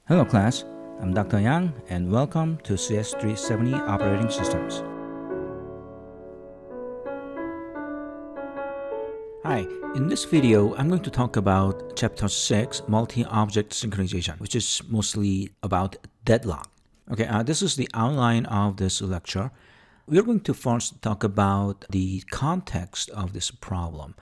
Hello class, I'm Dr. Yang and welcome to cs370 Operating Systems. Hi, in this video I'm going to talk about Chapter 6, Multi-Object Synchronization, which is mostly about deadlock. Okay, this is the outline of this lecture. We're going to first talk about the context of this problem.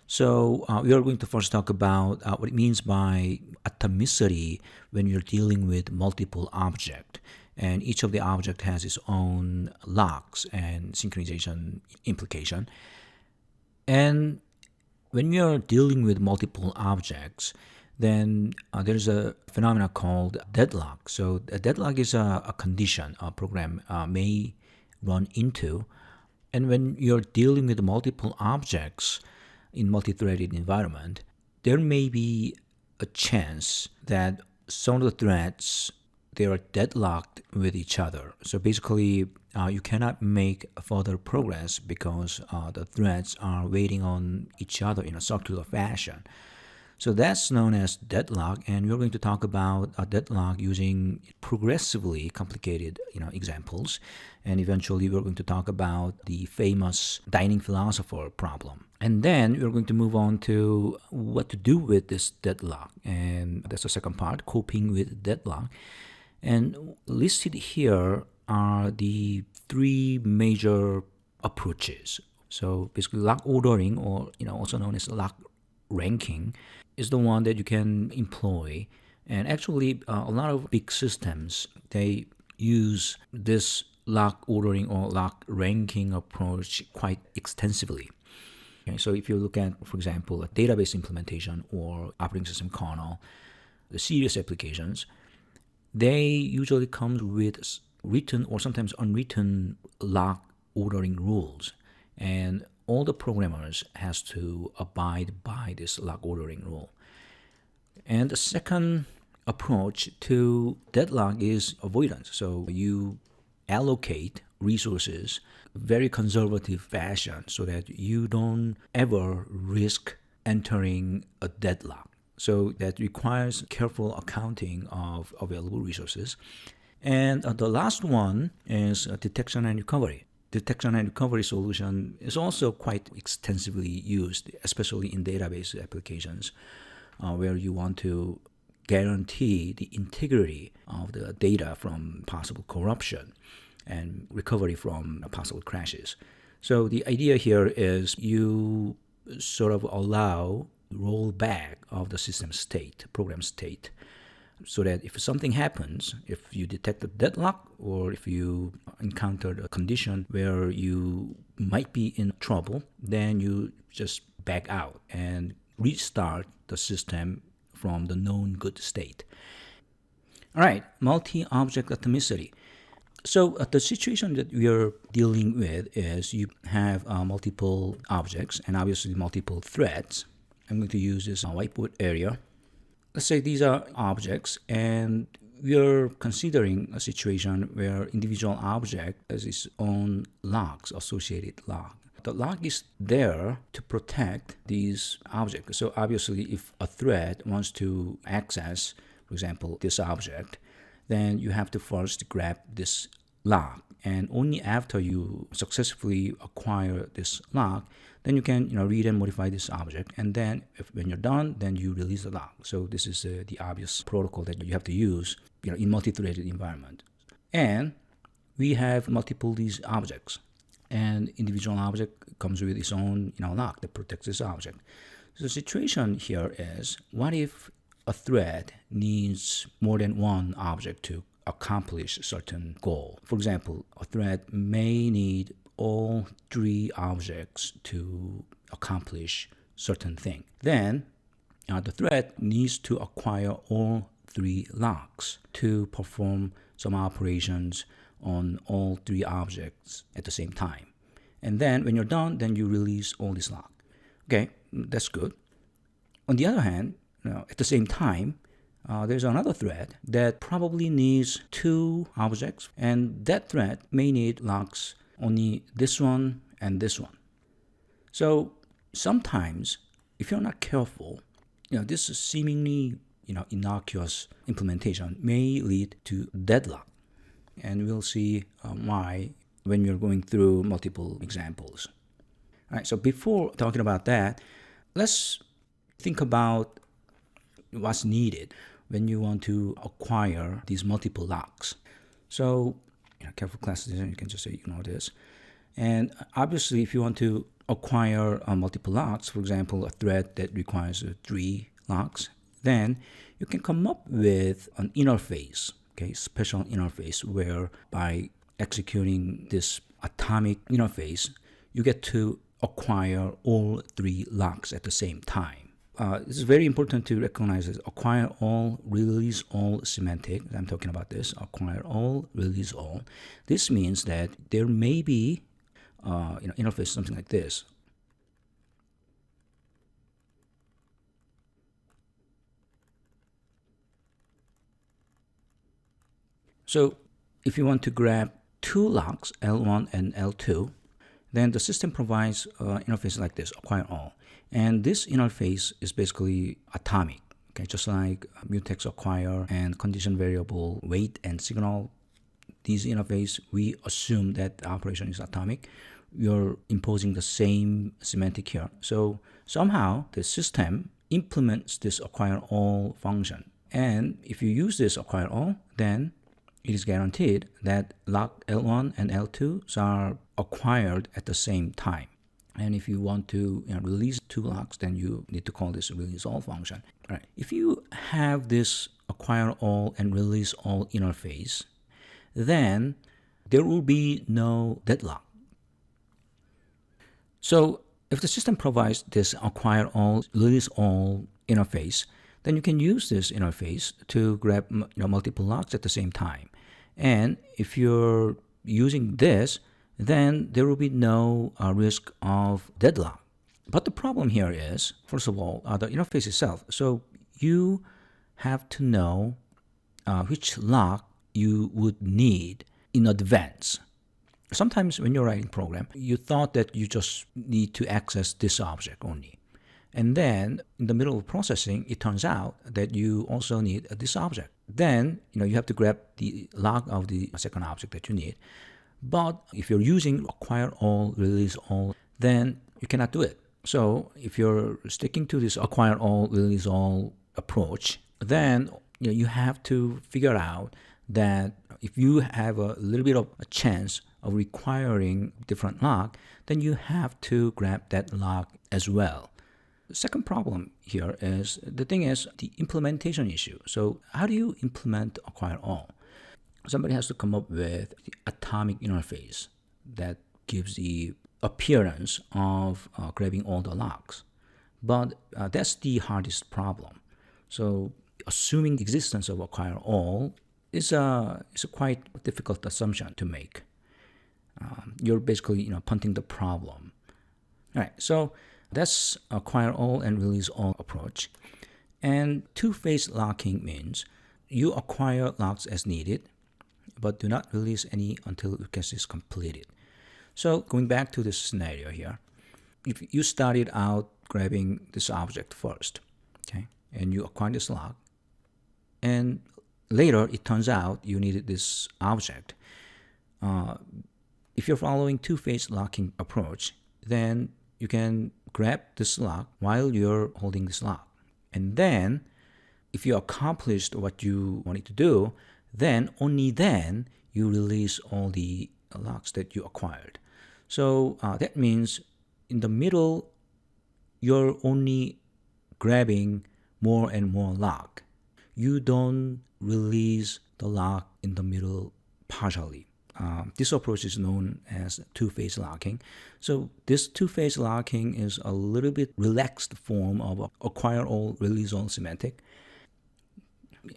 So we are going to first talk about what it means by atomicity when you're dealing with multiple objects. And each of the object has its own locks and synchronization implication. And when you're dealing with multiple objects, then there's a phenomenon called deadlock. So a deadlock is a condition a program may run into. And when you're dealing with multiple objects in multi-threaded environment, there may be a chance that some of the threads, they are deadlocked with each other. So basically, you cannot make further progress because the threads are waiting on each other in a circular fashion. So that's known as deadlock, and we're going to talk about a deadlock using progressively complicated examples. And eventually we're going to talk about the famous dining philosopher problem. And then we're going to move on to what to do with this deadlock. And that's the second part, coping with deadlock. And listed here are the three major approaches. So basically lock ordering, or also known as lock ranking, is the one that you can employ. And actually a lot of big systems, they use this lock ordering or lock ranking approach quite extensively. Okay, so if you look at, for example, a database implementation or operating system kernel, the serious applications, they usually come with written or sometimes unwritten lock ordering rules. And all the programmers has to abide by this lock ordering rule. And the second approach to deadlock is avoidance. So you allocate resources very conservative fashion so that you don't ever risk entering a deadlock. So that requires careful accounting of available resources. And the last one is detection and recovery. Detection and recovery solution is also quite extensively used, especially in database applications, where you want to guarantee the integrity of the data from possible corruption and recovery from possible crashes. So the idea here is you sort of allow rollback of the system state, program state, so that if something happens, if you detect a deadlock or if you encountered a condition where you might be in trouble, then you just back out and restart the system from the known good state. All right, multi-object atomicity. So the situation that we are dealing with is you have multiple objects and obviously multiple threads. I'm going to use this whiteboard area. Let's say these are objects, and we are considering a situation where individual object has its own locks, associated lock. The lock is there to protect these objects. So obviously, if a thread wants to access, for example, this object, then you have to first grab this lock. And only after you successfully acquire this lock, then you can read and modify this object. And then when you're done, then you release the lock. So this is the obvious protocol that you have to use in multi-threaded environment. And we have multiple these objects. And individual object comes with its own lock that protects this object. So the situation here is, what if a thread needs more than one object to accomplish a certain goal? For example, a thread may need all three objects to accomplish certain thing. Then the thread needs to acquire all three locks to perform some operations on all three objects at the same time. And then when you're done, then you release all this lock. Okay, that's good. On the other hand, at the same time, there's another thread that probably needs two objects, and that thread may need locks only this one and this one. So sometimes, if you're not careful, this is seemingly innocuous implementation may lead to deadlock. And we'll see why when we're going through multiple examples. All right, so before talking about that, let's think about what's needed when you want to acquire these multiple locks. So, careful class design, you can just say ignore this. And obviously, if you want to acquire multiple locks, for example, a thread that requires 3 locks, then you can come up with an interface, okay, special interface, where by executing this atomic interface, you get to acquire all 3 locks at the same time. This is very important to recognize this. Acquire all, release all semantic. I'm talking about this. Acquire all, release all. This means that there may be interface something like this. So if you want to grab 2 locks, L1 and L2, then the system provides interface like this, acquire all. And this interface is basically atomic, okay, just like mutex acquire and condition variable wait and signal. These interface, we assume that the operation is atomic. You're imposing the same semantic here. So somehow the system implements this acquire all function. And if you use this acquire all, then it is guaranteed that lock L1 and L2 are acquired at the same time. And if you want to release 2 locks, then you need to call this release all function. All right. If you have this acquire all and release all interface, then there will be no deadlock. So if the system provides this acquire all, release all interface, then you can use this interface to grab multiple locks at the same time. And if you're using this, then there will be no risk of deadlock. But the problem here is, first of all, the interface itself. So you have to know which lock you would need in advance. Sometimes when you're writing program, you thought that you just need to access this object only. And then in the middle of processing, it turns out that you also need this object. Then you have to grab the lock of the second object that you need. But if you're using acquire all, release all, then you cannot do it. So if you're sticking to this acquire all, release all approach, then you have to figure out that if you have a little bit of a chance of requiring different lock, then you have to grab that lock as well. The second problem here is, the thing is the implementation issue. So how do you implement acquire all? Somebody has to come up with the atomic interface that gives the appearance of grabbing all the locks. But that's the hardest problem. So assuming the existence of acquire all is a quite difficult assumption to make. You're basically punting the problem. All right, so that's acquire all and release all approach. And two-phase locking means you acquire locks as needed, but do not release any until request is completed. So going back to this scenario here, if you started out grabbing this object first, okay, and you acquire this lock, and later it turns out you needed this object. If you're following two-phase locking approach, then you can grab this lock while you're holding this lock. And then if you accomplished what you wanted to do, then only then you release all the locks that you acquired. So that means in the middle, you're only grabbing more and more lock. You don't release the lock in the middle partially. This approach is known as two-phase locking. So this two-phase locking is a little bit relaxed form of acquire all, release all semantic.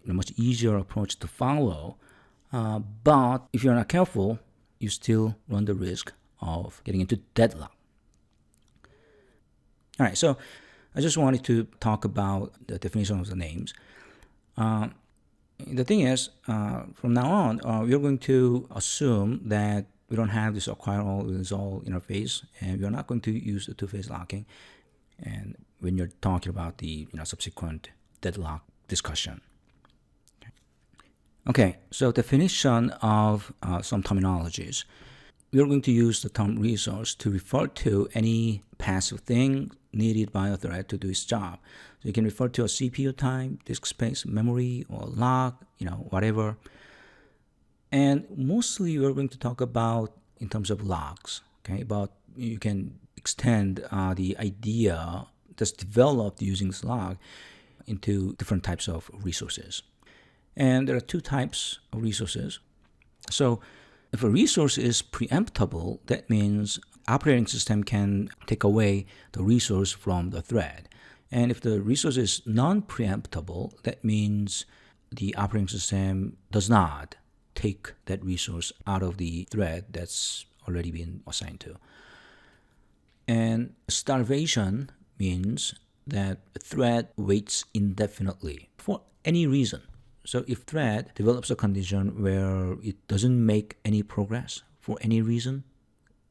A much easier approach to follow. But if you're not careful, you still run the risk of getting into deadlock. All right, so I just wanted to talk about the definition of the names. The thing is, from now on, we're going to assume that we don't have this acquire all, release all interface, and we're not going to use the two-phase locking. And when you're talking about the subsequent deadlock discussion. Okay, so definition of some terminologies. We are going to use the term resource to refer to any passive thing needed by a thread to do its job. So you can refer to a CPU time, disk space, memory, or log, whatever. And mostly we're going to talk about in terms of logs, okay? But you can extend the idea that's developed using this log into different types of resources. And there are two types of resources. So if a resource is preemptible, that means operating system can take away the resource from the thread. And if the resource is non-preemptible, that means the operating system does not take that resource out of the thread that's already been assigned to. And starvation means that a thread waits indefinitely for any reason. So if thread develops a condition where it doesn't make any progress for any reason,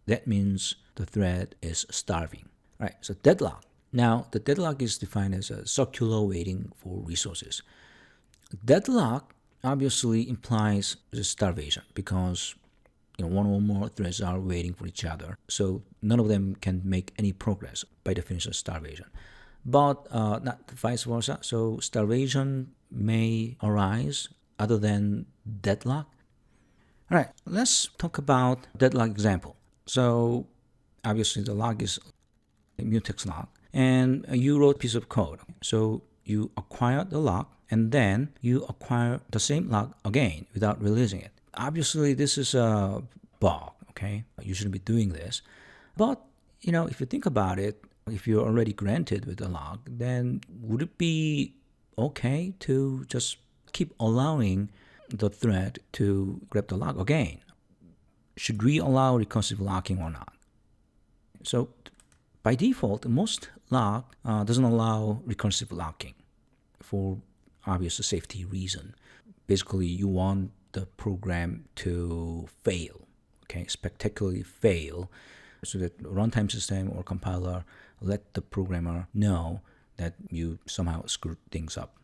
that means the thread is starving. All right, so deadlock. Now, the deadlock is defined as a circular waiting for resources. Deadlock obviously implies starvation because one or more threads are waiting for each other. So none of them can make any progress, by definition of starvation. But not vice versa. So starvation may arise other than deadlock. All right, let's talk about deadlock example. So obviously the log is a mutex log, and you wrote a piece of code. So you acquire the log, and then you acquire the same log again without releasing it. Obviously, this is a bug, okay? You shouldn't be doing this. But, if you think about it, if you're already granted with the log, then would it be okay to just keep allowing the thread to grab the log again? Should we allow recursive locking or not? So by default, most log doesn't allow recursive locking for obvious safety reason. Basically, you want the program to fail, okay, spectacularly fail, so that runtime system or compiler let the programmer know that you somehow screwed things up.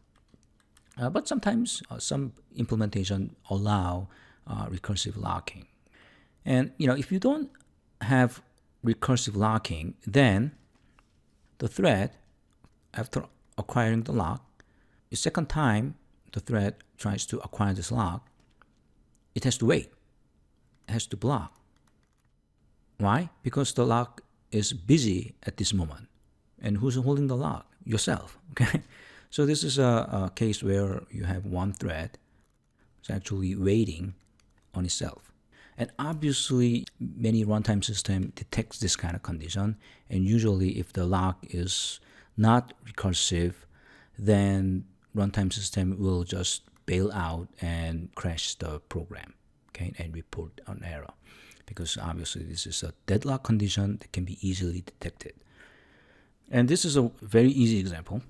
But sometimes some implementation allow recursive locking. And if you don't have recursive locking, then the thread, after acquiring the lock, the second time the thread tries to acquire this lock, it has to wait. It has to block. Why? Because the lock is busy at this moment. And who's holding the lock? Yourself. Okay. So this is a case where you have one thread it's actually waiting on itself. And obviously, many runtime system detects this kind of condition. And usually, if the lock is not recursive, then runtime system will just bail out and crash the program, okay, and report an error. Because obviously, this is a deadlock condition that can be easily detected. And this is a very easy example.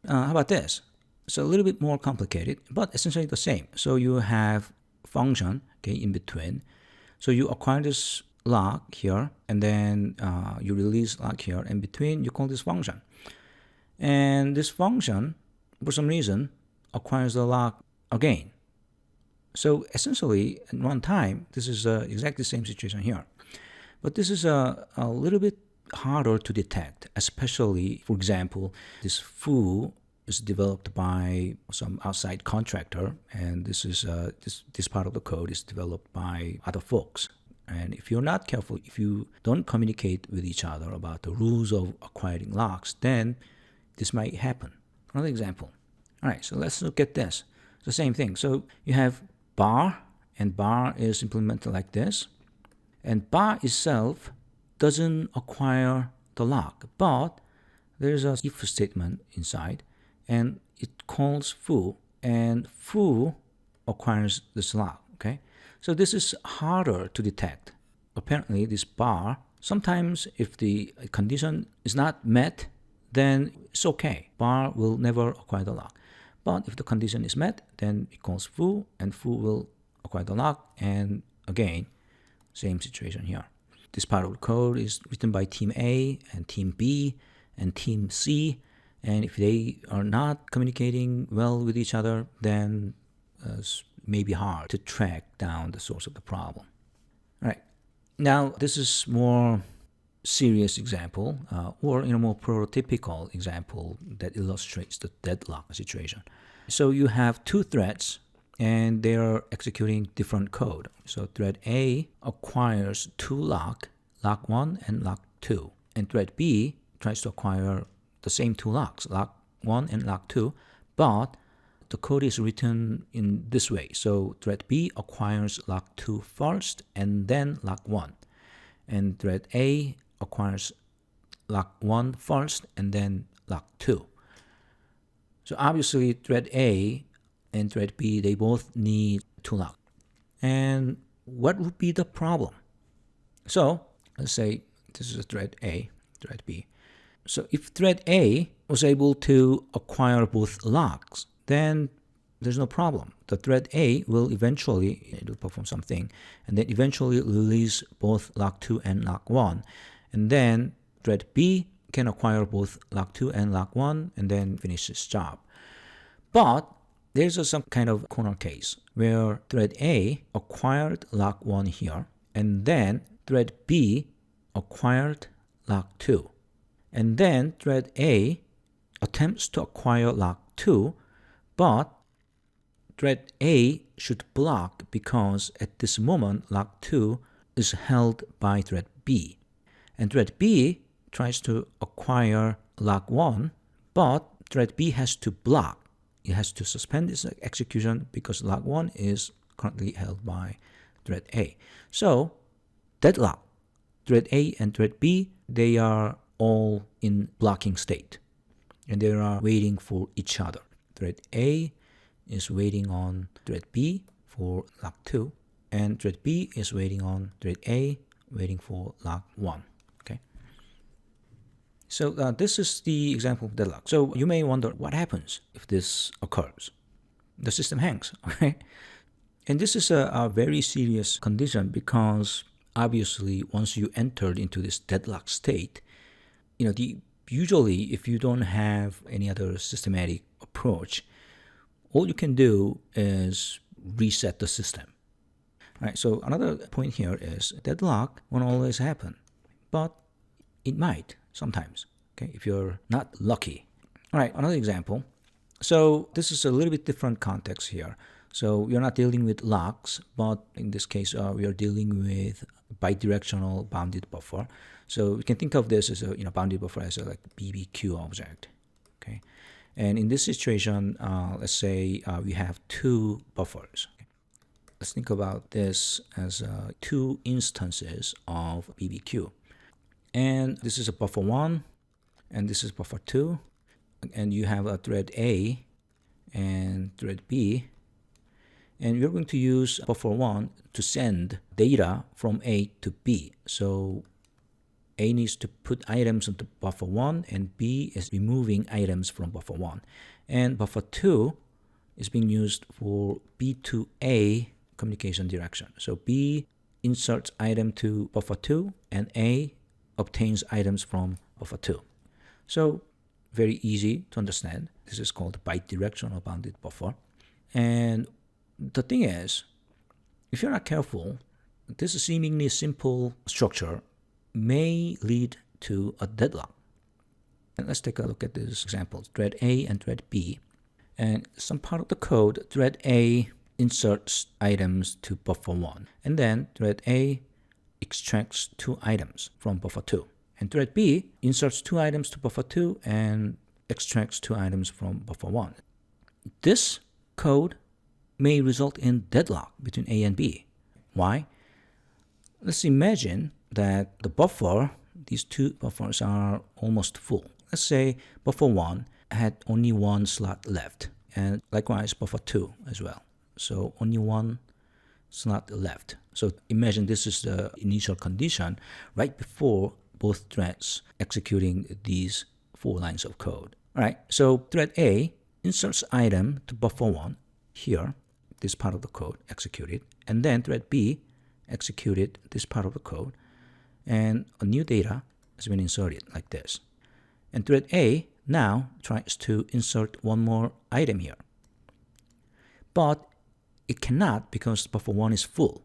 How about this? It's a little bit more complicated, but essentially the same. So you have function, okay, in between. So you acquire this lock here, and then you release lock here. In between, you call this function. And this function, for some reason, acquires the lock again. So essentially, at runtime, this is exactly the same situation here. But this is a little bit harder to detect, especially, for example, this foo is developed by some outside contractor, and this is this part of the code is developed by other folks. And if you're not careful, if you don't communicate with each other about the rules of acquiring locks, then this might happen. Another example. All right, so let's look at this. It's the same thing. So you have bar, and bar is implemented like this. And bar itself doesn't acquire the lock, but there's a if statement inside, and it calls foo, and foo acquires this lock, okay? So this is harder to detect. Apparently, this bar, sometimes if the condition is not met, then it's okay. Bar will never acquire the lock. But if the condition is met, then it calls foo, and foo will acquire the lock, and again, same situation here. This part of the code is written by team A and team B and team C, And if they are not communicating well with each other, then it may be hard to track down the source of the problem. All right. Now, this is more serious example or more prototypical example that illustrates the deadlock situation. So you have two threads and they are executing different code. So thread A acquires two lock 1 and lock 2. And thread B tries to acquire the same two locks, lock 1 and lock 2, but the code is written in this way. So thread B acquires lock 2 first and then lock 1. And thread A acquires lock 1 first and then lock 2. So obviously thread A and thread B, they both need two locks. And what would be the problem? So let's say this is a thread A, thread B. So if thread A was able to acquire both locks, then there's no problem. The thread A will eventually perform something and then eventually release both lock 2 and lock 1. And then thread B can acquire both lock 2 and lock 1 and then finish its job. But there's some kind of corner case where thread A acquired lock 1 here and then thread B acquired lock 2. And then thread A attempts to acquire lock 2, but thread A should block because at this moment lock 2 is held by thread B. And thread B tries to acquire lock 1, but thread B has to block. It has to suspend its execution because lock 1 is currently held by thread A. So deadlock. Thread A and thread B, they are all in blocking state and they are waiting for each other. Thread A is waiting on thread B for lock 2 and thread B is waiting on thread A waiting for lock 1. Okay. So this is the example of deadlock. So you may wonder what happens if this occurs. The system hangs. Okay. And this is a very serious condition because obviously once you entered into this deadlock state, usually if you don't have any other systematic approach, all you can do is reset the system. All right, so another point here is deadlock won't always happen, but it might sometimes, okay, if you're not lucky. All right, another example. So this is a little bit different context here. So we're not dealing with locks, but in this case, we are dealing with bidirectional bounded buffer. So we can think of this as a bounded buffer as a like BBQ object. Okay, and in this situation, let's say we have two buffers. Okay. Let's think about this as two instances of BBQ, and this is a buffer 1, and this is buffer 2, and you have a thread A and thread B. And we're going to use buffer 1 to send data from A to B. So A needs to put items into buffer 1 and B is removing items from buffer 1. And buffer 2 is being used for B to A communication direction. So B inserts item to buffer 2 and A obtains items from buffer 2. So very easy to understand. This is called bidirectional bounded buffer. And the thing is, if you're not careful, this seemingly simple structure may lead to a deadlock. And let's take a look at this example, thread A and thread B. And some part of the code, thread A inserts items to buffer 1. And then thread A extracts 2 items from buffer 2. And thread B inserts 2 items to buffer 2 and extracts 2 items from buffer 1. This code may result in deadlock between A and B. Why? Let's imagine that the buffer, these two buffers are almost full. Let's say buffer 1 had only 1 slot left, and likewise buffer 2 as well. So only 1 slot left. So imagine this is the initial condition right before both threads executing these 4 lines of code. All right, so thread A inserts item to buffer 1 here, this part of the code executed, and then thread B executed this part of the code, and a new data has been inserted like this. And thread A now tries to insert one more item here. But it cannot because buffer 1 is full.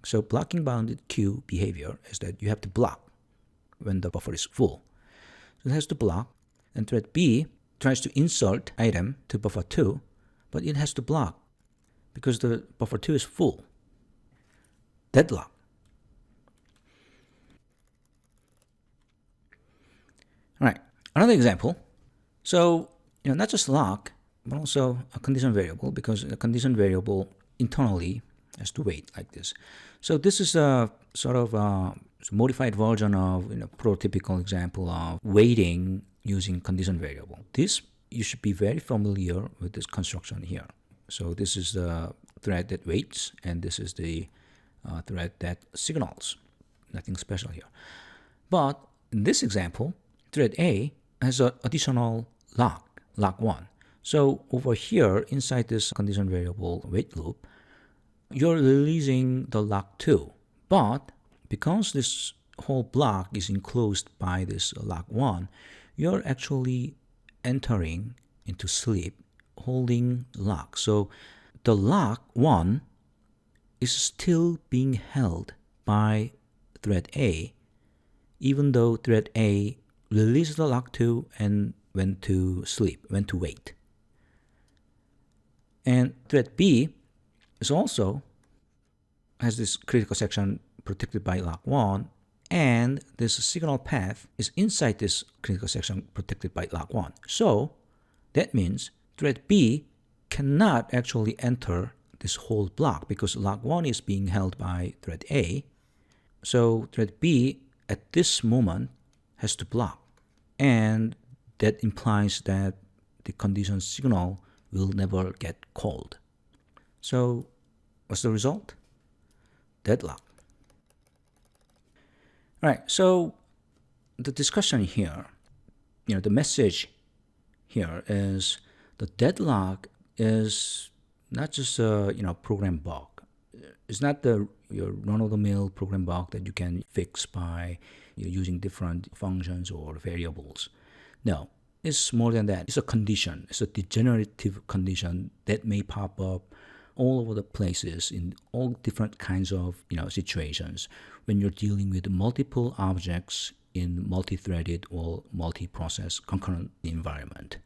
So blocking bounded queue behavior is that you have to block when the buffer is full. So it has to block, and thread B tries to insert item to buffer 2, but it has to block because the buffer 2 is full. Deadlock. All right, another example. So, not just lock, but also a condition variable, because a condition variable internally has to wait like this. So this is a sort of a modified version of prototypical example of waiting using condition variable. This, you should be very familiar with this construction here. So this is the thread that waits, and this is the thread that signals. Nothing special here. But in this example, thread A has an additional lock 1. So over here, inside this condition variable wait loop, you're releasing the lock 2. But because this whole block is enclosed by this lock 1, you're actually entering into sleep holding lock. So the lock 1 is still being held by thread A, even though thread A released the lock 2 and went to sleep, went to wait. And thread B is also has this critical section protected by lock 1, and this signal path is inside this critical section protected by lock 1. So that means thread B cannot actually enter this whole block because lock 1 is being held by thread A. So thread B at this moment has to block, and that implies that the condition signal will never get called. So what's the result? Deadlock. All right, so the discussion here, the message here is the deadlock is not just a program bug. It's not your run-of-the-mill program bug that you can fix by using different functions or variables. No, it's more than that. It's a condition. It's a degenerative condition that may pop up all over the places in all different kinds of situations when you're dealing with multiple objects in multi-threaded or multi-process concurrent environment.